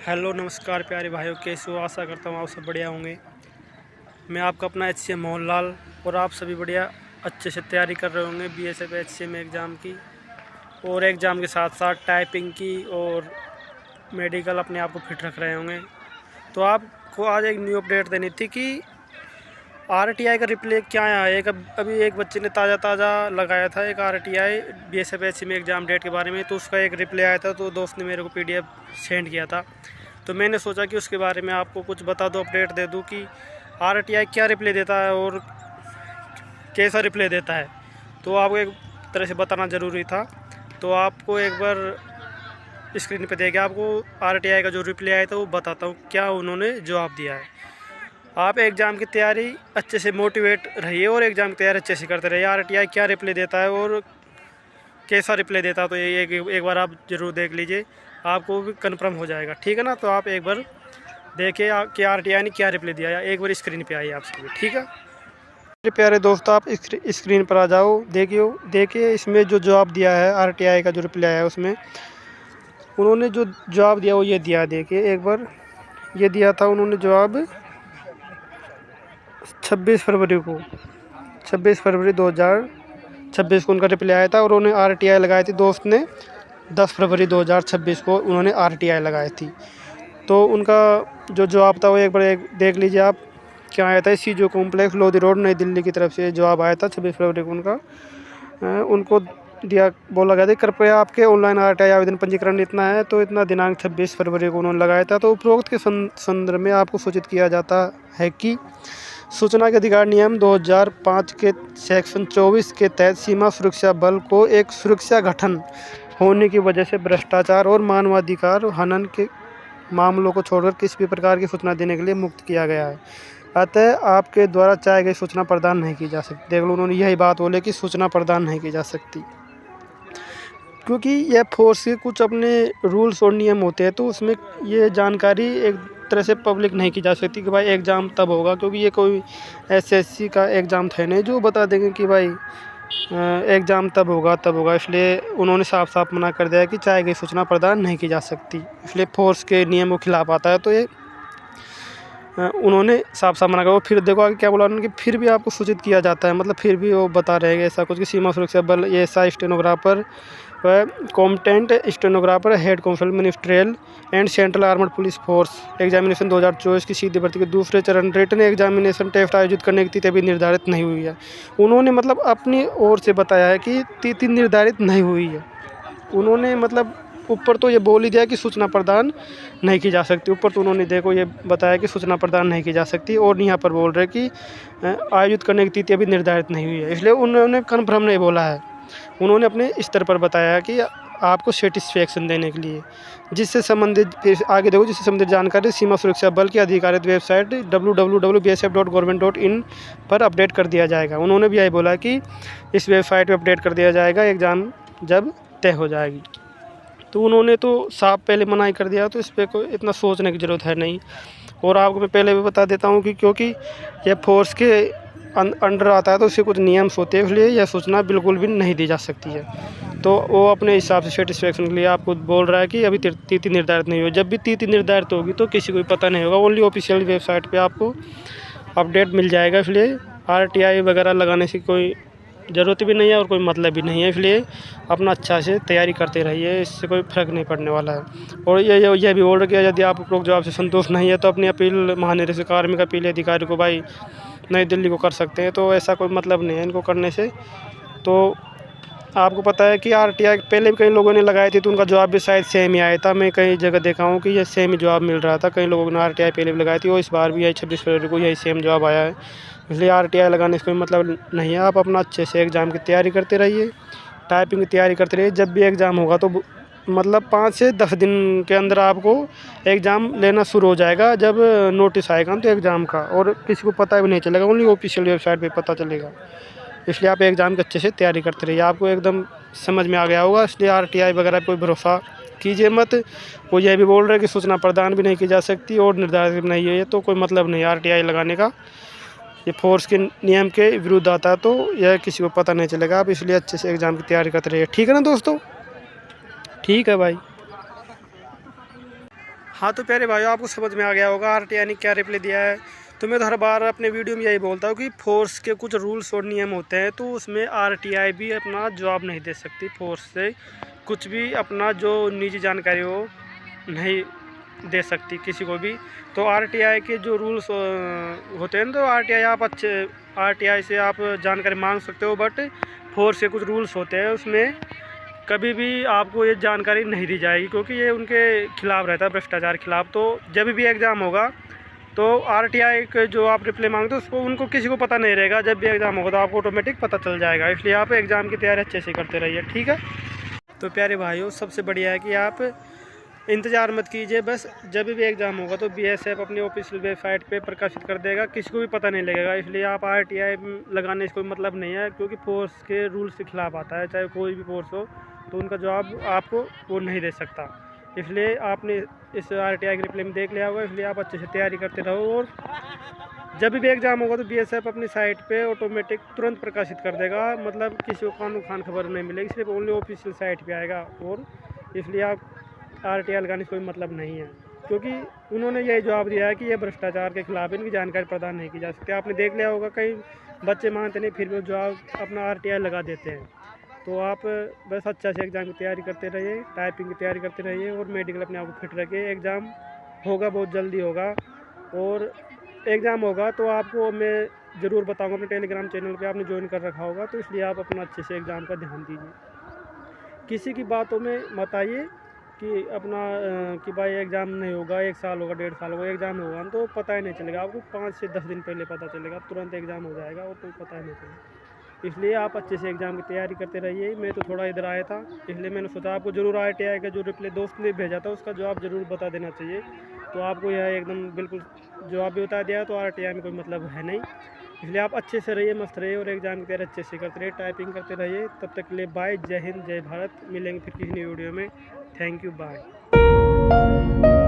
Hello नमस्कार प्यारे भाइयों, कैसे हो? आशा करता हूँ आप सब बढ़िया होंगे। मैं आपका अपना HCM मोहनलाल और आप सभी बढ़िया अच्छे से तैयारी कर रहे होंगे BSF HCM एग्ज़ाम की, और एग्ज़ाम के साथ साथ टाइपिंग की और मेडिकल अपने आप को फिट रख रहे होंगे। तो आपको आज एक न्यू अपडेट देनी थी कि RTI का रिप्लाई क्या आया है। अभी एक बच्चे ने ताज़ा लगाया था एक RTI BSF HCM exam date के बारे में, तो उसका एक रिप्लाई आया था। तो दोस्त ने मेरे को PDF सेंड किया था, तो मैंने सोचा कि उसके बारे में आपको कुछ बता दो, अपडेट दे दूं कि RTI क्या रिप्लाई देता है और कैसा रिप्लाई देता है। तो आपको एक तरह से बताना ज़रूरी था। तो आपको एक बार स्क्रीन पे देके आपको RTI का जो रिप्लाई आया था वो बताता हूँ क्या उन्होंने जवाब दिया है। आप एग्ज़ाम की तैयारी अच्छे से मोटिवेट रहिए और एग्ज़ाम की तैयारी अच्छे से करते रहिए। RTI क्या रिप्लाई देता है और कैसा रिप्लाई देता है, तो ये एक बार आप ज़रूर देख लीजिए, आपको भी कन्फर्म हो जाएगा। ठीक है ना? तो आप एक बार देखिए कि RTI ने क्या रिप्लाई दिया है। एक बार स्क्रीन पे आइए आप सभी। ठीक है मेरे प्यारे दोस्त, आप स्क्रीन पर आ जाओ। देखिए इसमें जो जवाब दिया है RTI का जो रिप्लाई है, उसमें उन्होंने जो जवाब दिया वो ये दिया। देखिए एक बार ये दिया था उन्होंने जवाब 26 फरवरी 2026 को उनका रिप्लाई आया था, और उन्होंने RTI लगाई थी। दोस्त ने 10 फरवरी 2026 को उन्होंने RTI लगाई थी। तो उनका जो जवाब था वो एक बार देख लीजिए आप क्या आया था। CGO कॉम्प्लेक्स लोधी रोड नई दिल्ली की तरफ से जवाब आया था 26 फरवरी को उनका। उनको बोला गया था कृपया आपके ऑनलाइन RTI आवेदन पंजीकरण इतना है, तो इतना दिनांक 26 फरवरी को उन्होंने लगाया था। तो उपरोक्त के संदर्भ में आपको सूचित किया जाता है कि सूचना के अधिकार नियम 2005 के सेक्शन 24 के तहत सीमा सुरक्षा बल को एक सुरक्षा गठन होने की वजह से भ्रष्टाचार और मानवाधिकार हनन के मामलों को छोड़कर किसी भी प्रकार की सूचना देने के लिए मुक्त किया गया है। अतः आपके द्वारा चाहे गई सूचना प्रदान नहीं की जा सकती। देख लो, उन्होंने यही बात बोले कि सूचना प्रदान नहीं की जा सकती, क्योंकि यह फोर्स के कुछ अपने रूल्स और नियम होते हैं। तो उसमें ये जानकारी एक तरह से पब्लिक नहीं की जा सकती कि भाई एग्ज़ाम तब होगा, क्योंकि ये कोई SSC का एग्ज़ाम था नहीं जो बता देंगे कि भाई एग्ज़ाम तब होगा। इसलिए उन्होंने साफ साफ मना कर दिया कि चाहे गई सूचना प्रदान नहीं की जा सकती। इसलिए फोर्स के नियमों के खिलाफ आता है। तो ये उन्होंने साफ साफ मना करा। फिर देखो आगे क्या बोला उन्होंने कि फिर भी आपको सूचित किया जाता है, मतलब फिर भी वो बता रहे हैं ऐसा कुछ कि सीमा सुरक्षा बल ASI स्टेनोग्राफर व competent stenographer head constable ministerial and central armed police force examination 2024 की सीधी भर्ती के दूसरे चरण रिटन एग्जामिनेशन टेस्ट आयोजित करने की तिथि अभी निर्धारित नहीं हुई है। उन्होंने मतलब अपनी ओर से बताया है कि तिथि निर्धारित नहीं हुई है। उन्होंने मतलब ऊपर तो ये बोल ही दिया कि सूचना प्रदान नहीं की जा सकती। ऊपर तो उन्होंने देखो ये बताया कि सूचना प्रदान नहीं की जा सकती, और यहाँ पर बोल रहे कि आयोजित करने की तिथि अभी निर्धारित नहीं हुई है। इसलिए उन्होंने कन्फर्म नहीं बोला है। उन्होंने अपने स्तर पर बताया कि आपको सेटिस्फेक्शन देने के लिए, जिससे संबंधित आगे देखो जिससे संबंधित जानकारी सीमा सुरक्षा बल की आधिकारिक वेबसाइट www.bsf.government.in पर अपडेट कर दिया जाएगा। उन्होंने भी यही बोला कि इस वेबसाइट पर अपडेट कर दिया जाएगा एग्ज़ाम जब तय हो जाएगी। तो उन्होंने तो साफ पहले मना ही कर दिया, तो इस पर कोई इतना सोचने की ज़रूरत है नहीं। और आपको मैं पहले भी बता देता हूँ कि क्योंकि यह फोर्स के अंडर आता है तो उसके कुछ नियम्स होते हैं, इसलिए यह सूचना बिल्कुल भी नहीं दी जा सकती है। तो वो अपने हिसाब से सेटिस्फेक्शन के लिए आपको बोल रहा है कि अभी तिथि निर्धारित नहीं हुई। जब भी तिथि निर्धारित होगी तो किसी को पता नहीं होगा, ओनली ऑफिशियल वेबसाइट पे आपको अपडेट मिल जाएगा। इसलिए RTI वगैरह लगाने से कोई ज़रूरत भी नहीं है और कोई मतलब भी नहीं है। इसलिए अपना अच्छा से तैयारी करते रहिए, इससे कोई फ़र्क नहीं पड़ने वाला है। और यह भी बोल रहे कि यदि आप उपरोक्त जवाब से संतुष्ट नहीं है तो अपनी अपील महानिदेशक कार्मिक अपील अधिकारी को भाई नई दिल्ली को कर सकते हैं। तो ऐसा कोई मतलब नहीं है इनको करने से। तो आपको पता है कि RTI पहले भी कई लोगों ने लगाए थे तो उनका जवाब भी शायद सेम ही आया था। मैं कई जगह देखा हूँ कि ये सेम ही जवाब मिल रहा था। कई लोगों ने RTI पहले भी लगाई थी और इस बार भी यही 26 फरवरी को यही सेम जवाब आया है। इसलिए RTI लगाने से कोई मतलब नहीं है। आप अपना अच्छे से एग्ज़ाम की तैयारी करते रहिए, टाइपिंग की तैयारी करते रहिए। जब भी एग्ज़ाम होगा तो मतलब 5 से 10 दिन के अंदर आपको एग्ज़ाम लेना शुरू हो जाएगा। जब नोटिस आएगा तो एग्ज़ाम का, और किसी को पता भी नहीं चलेगा, ओनली ऑफिशियल वेबसाइट पे पता चलेगा। इसलिए आप एग्ज़ाम की अच्छे से तैयारी करते रहिए, आपको एकदम समझ में आ गया होगा। इसलिए RTI वगैरह पर कोई भरोसा कीजिए मत। वो यह भी बोल रहे हैं कि सूचना प्रदान भी नहीं की जा सकती और निर्धारित भी नहीं है, तो कोई मतलब नहीं RTI लगाने का। ये फोर्स के नियम के विरुद्ध आता है, तो यह किसी को पता नहीं चलेगा। आप इसलिए अच्छे से एग्ज़ाम की तैयारी करते रहिए। ठीक है ना दोस्तों? ठीक है भाई। हाँ तो प्यारे भाइयों, आपको समझ में आ गया होगा RTI ने क्या रिप्लाई दिया है। तो मैं तो हर बार अपने वीडियो में यही बोलता हूँ कि फोर्स के कुछ रूल्स और नियम होते हैं, तो उसमें RTI भी अपना जवाब नहीं दे सकती। फोर्स से कुछ भी अपना जो निजी जानकारी हो नहीं दे सकती किसी को भी। तो RTI के जो रूल्स होते हैं, तो RTI से आप जानकारी मांग सकते हो, बट फोर्स के कुछ रूल्स होते हैं, उसमें कभी भी आपको ये जानकारी नहीं दी जाएगी, क्योंकि ये उनके खिलाफ रहता है, भ्रष्टाचार खिलाफ। तो जब भी एग्ज़ाम होगा तो RTI के जो आप रिप्लाई मांगते हो उसको उनको किसी को पता नहीं रहेगा। जब भी एग्ज़ाम होगा तो आपको ऑटोमेटिक पता चल जाएगा। इसलिए आप एग्ज़ाम की तैयारी अच्छे से करते रहिए, ठीक है। तो प्यारे भाइयों, सबसे बढ़िया है कि आप इंतज़ार मत कीजिए। बस जब भी एग्ज़ाम होगा तो BSF अपनी ऑफिशियल वेबसाइट पे प्रकाशित कर देगा, किसी को भी पता नहीं लगेगा। इसलिए आप RTI लगाने से कोई मतलब नहीं है, क्योंकि फोर्स के रूल्स के खिलाफ आता है। चाहे कोई भी फोर्स हो तो उनका जवाब आपको वो नहीं दे सकता। इसलिए आपने इस RTI के रिप्लाई में देख लिया होगा। इसलिए आप अच्छे से तैयारी करते रहो, और जब भी एग्ज़ाम होगा तो BSF अपनी साइट पे ऑटोमेटिक तुरंत प्रकाशित कर देगा। मतलब किसी को कानून खान खबर नहीं मिलेगी, सिर्फ ओनली ऑफिशियल साइट पे आएगा। और इसलिए आप RTI लगाने से कोई मतलब नहीं है, क्योंकि उन्होंने यही जवाब दिया है कि ये भ्रष्टाचार के खिलाफ इनकी जानकारी प्रदान नहीं की जा सकती। आपने देख लिया होगा कई बच्चे मानते नहीं, फिर भी जवाब अपना RTI लगा देते हैं। तो आप बस अच्छा से एग्ज़ाम की तैयारी करते रहिए, टाइपिंग की तैयारी करते रहिए, और मेडिकल अपने आप को फिट रखिए। एग्ज़ाम होगा, बहुत जल्दी होगा, और एग्ज़ाम होगा तो आपको मैं ज़रूर बताऊंगा अपने टेलीग्राम चैनल पे, आपने ज्वाइन कर रखा होगा। तो इसलिए आप अपना अच्छे से एग्ज़ाम का ध्यान दीजिए, किसी की बातों में मत आइए कि अपना कि भाई एग्ज़ाम नहीं होगा, 1 साल होगा, 1.5 साल होगा, एग्ज़ाम होगा तो पता ही नहीं चलेगा। आपको 5 से 10 दिन पहले पता चलेगा, तुरंत एग्ज़ाम हो जाएगा और कोई पता ही नहीं चलेगा। इसलिए आप अच्छे से एग्ज़ाम की तैयारी करते रहिए। मैं तो थोड़ा इधर आया था, इसलिए मैंने सोचा आपको ज़रूर RTI का जो रिप्लाई दोस्त ने भेजा था उसका जवाब ज़रूर बता देना चाहिए। तो आपको यह एकदम बिल्कुल जवाब भी बता दिया, तो RTI में कोई मतलब है नहीं। इसलिए आप अच्छे से रहिए, मस्त रहिए, और एग्ज़ाम की तैयारी अच्छे से करते रहिए, टाइपिंग करते रहिए। तब तक के लिए बाय, जय हिंद, जय भारत। मिलेंगे फिर किसी नई वीडियो में। Thank you, bye.